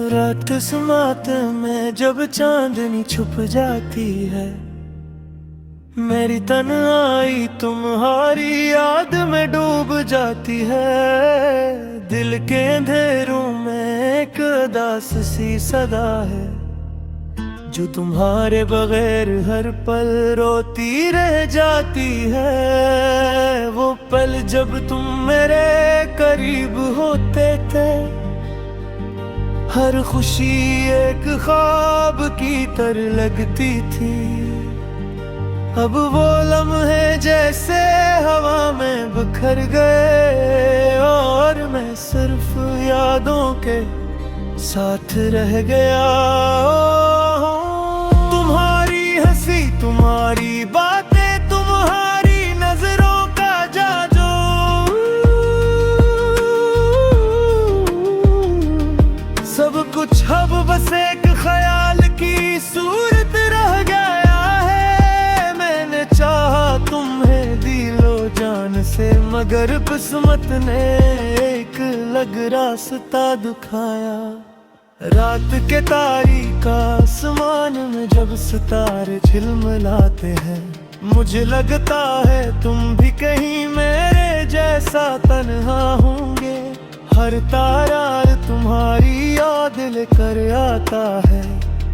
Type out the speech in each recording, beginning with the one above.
रात समात में जब चांदनी छुप जाती है, मेरी तन्हाई तुम्हारी याद में डूब जाती है। दिल के अंधेरों में एक उदास सी सदा है, जो तुम्हारे बगैर हर पल रोती रह जाती है। वो पल जब तुम मेरे करीब होते थे, हर खुशी एक ख्वाब की तरह लगती थी। अब वो लम्हे जैसे हवा में बिखर गए, और मैं सिर्फ यादों के साथ रह गया। तुम्हारी हंसी, तुम्हारी बातें, तुम्हारी नजरों का जादू, सब कुछ अब बस एक ख्याल की सूरत रह गया है। मैंने चाहा तुम्हें दिलो जान से, मगर किस्मत ने एक अलग रास्ता दिखाया। रात के तारीक आसमान में जब सितारे झिलमिलाते हैं, मुझे लगता है तुम भी कहीं मेरे जैसा तन्हा होंगे। हर तारा तुम्हारी याद लेकर आता है,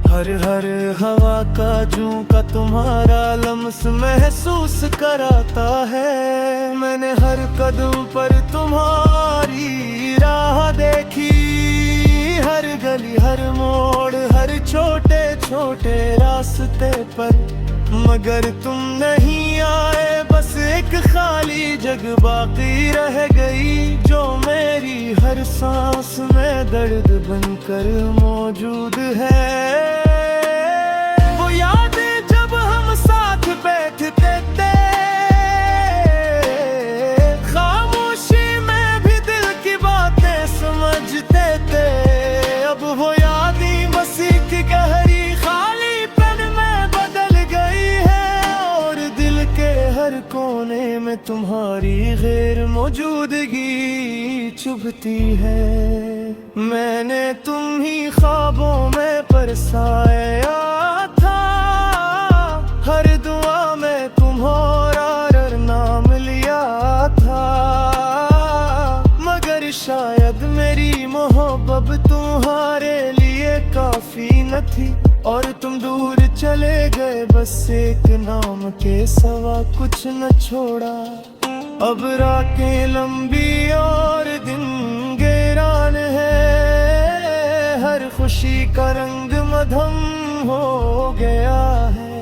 हर हर हवा का झोंका तुम्हारा लम्स महसूस कराता है। मैंने हर कदम पर तुम्हारी राह देखी, हर गली हर मोड़ हर छोटे छोटे रास्ते पर, मगर तुम नहीं आए। बस एक खाली जगह बाकी रह गई, जो मेरी हर सांस में दर्द बनकर मौजूद है। वो यादें जब हम साथ बैठते थे, खामोशी में भी दिल की बातें समझते थे। अब वो यादें बस एक गहरी खाली पन में बदल गई है, और दिल के हर कोने में तुम्हारी गैर मौजूदगी चुभती है। मैंने तुम ही ख्वाबों में परसाया था, हर दुआ में तुम्हारा नाम लिया था, मगर शायद मेरी मोहब्बत तुम्हारे लिए काफी न थी, और तुम दूर चले गए बस एक नाम के सवा कुछ न छोड़ा। अब रातें लंबी और दिन गहरान है, हर खुशी का रंग मधम हो गया है।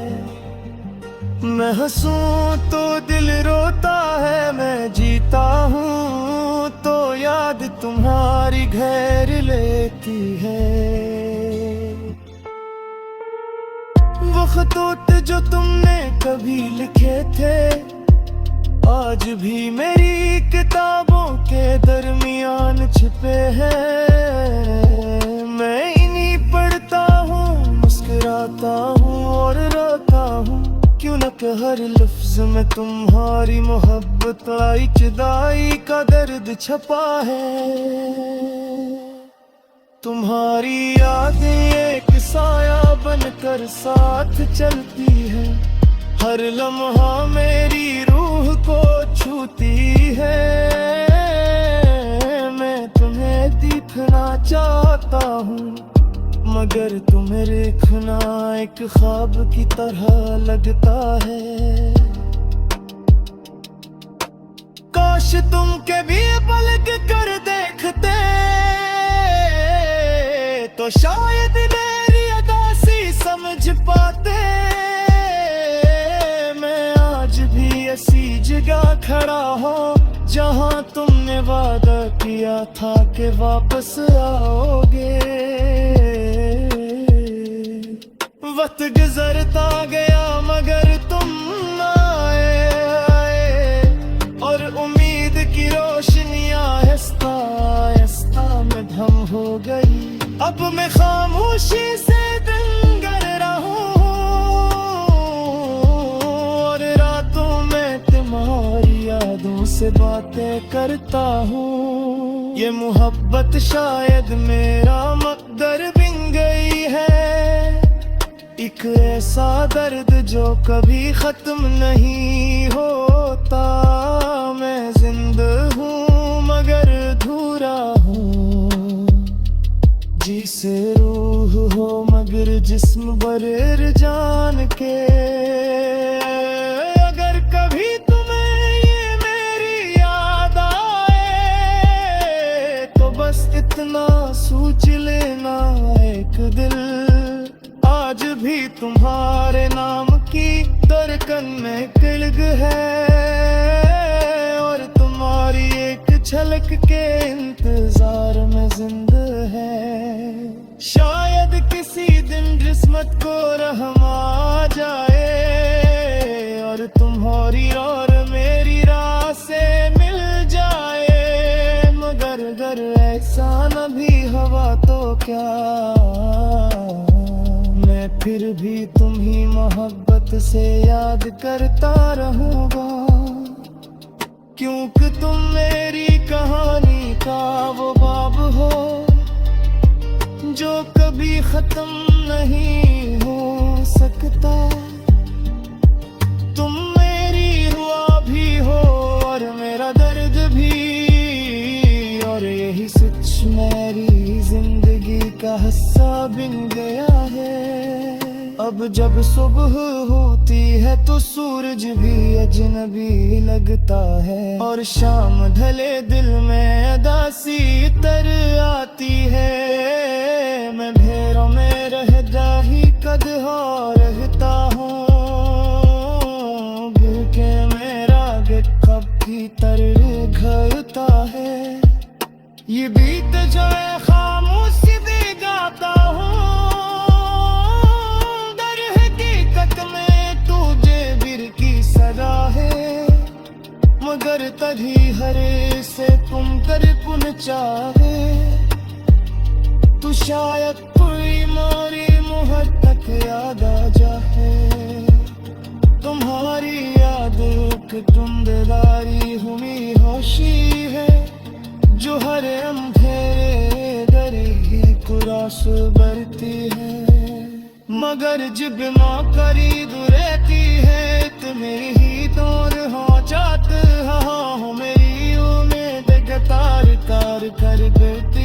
मैं हंसूं तो दिल रोता है, मैं जीता हूँ तो याद तुम्हारी घेर लेती है। वो खतूत जो तुमने कभी लिखे थे, आज भी मेरी किताबों के दरमियान छिपे हैं। मैं इन्हीं पढ़ता हूँ, मुस्कुराता हूँ और रोता हूँ, क्यों न कि हर लफ्ज में तुम्हारी मोहब्बत जुदाई का दर्द छपा है। तुम्हारी यादें एक साया बनकर साथ चलती है, हर लम्हा मेरी रूह को छूती है। मैं तुम्हें देखना चाहता हूँ, मगर तुम्हें देखना एक ख्वाब की तरह लगता है। काश तुम के भी पलक कर देखते, तो शायद मेरी अदासी समझ पाते। मैं आज भी ऐसी जगह खड़ा हूँ, जहाँ तुमने वादा किया था कि वापस आओगे। वक्त गुजरता गया मगर तुम आए, और उम्मीद की रोशनियां आहिस्ता आहिस्ता में धम हो गई। अब मैं खामोशी से दंगर रहूं, और रातों में तुम्हारी यादों से बातें करता हूँ। ये मोहब्बत शायद मेरा मकसद दर बिन गई है, एक ऐसा दर्द जो कभी खत्म नहीं होता। मैं जिंदा हूँ मगर अधूरा हूँ, जिसे रूह हो मगर जिस्म बगैर जान के। अगर कभी तुम्हें ये मेरी याद आए तो बस इतना सोच लेना, एक दिल आज भी तुम्हारे नाम की धड़कन में किलग है, और तुम्हारी एक झलक के इंतजार में जिंदा है। शायद किसी दिन किस्मत को रहम आ जाए और तुम्हारी और मेरी राह से मिल जाए, मगर अगर ऐसा न भी हुआ तो क्या, मैं फिर भी तुम्ही मोहब्बत से याद करता रहूंगा, क्योंकि तुम मेरी कहानी का वो बाब हो जो कभी खत्म नहीं हो सकता। तुम मेरी हुआ भी हो और मेरा दर्द भी, और यही सच मेरी जिंदगी का हिस्सा बन गया है। अब जब सुबह होती है तो सूरज भी अजनबी लगता है, और शाम ढले दिल में उदासी तर आती है। मैं भेरों में रहता ही कदहा रहता हूँ, गिर के मेरा गिर कब की तर घरता है। ये बीत जाए खामोशी भी गाता हूँ, दर हकीकत में तुझे बिर की सजा है, मगर तभी हरे से तुम कर पुन चाहे तो शायद कोई मोरी मुहर तक याद आ जाए। तुम्हारी याद एक टुंडदारी हुई होशी है, जो हर अंधेरे दरे ही कुरास बरती है, मगर जब माँ करीब रहती है तो मेरी ही दूर हो जात हो मेरी उम्मीद तार तार कर देती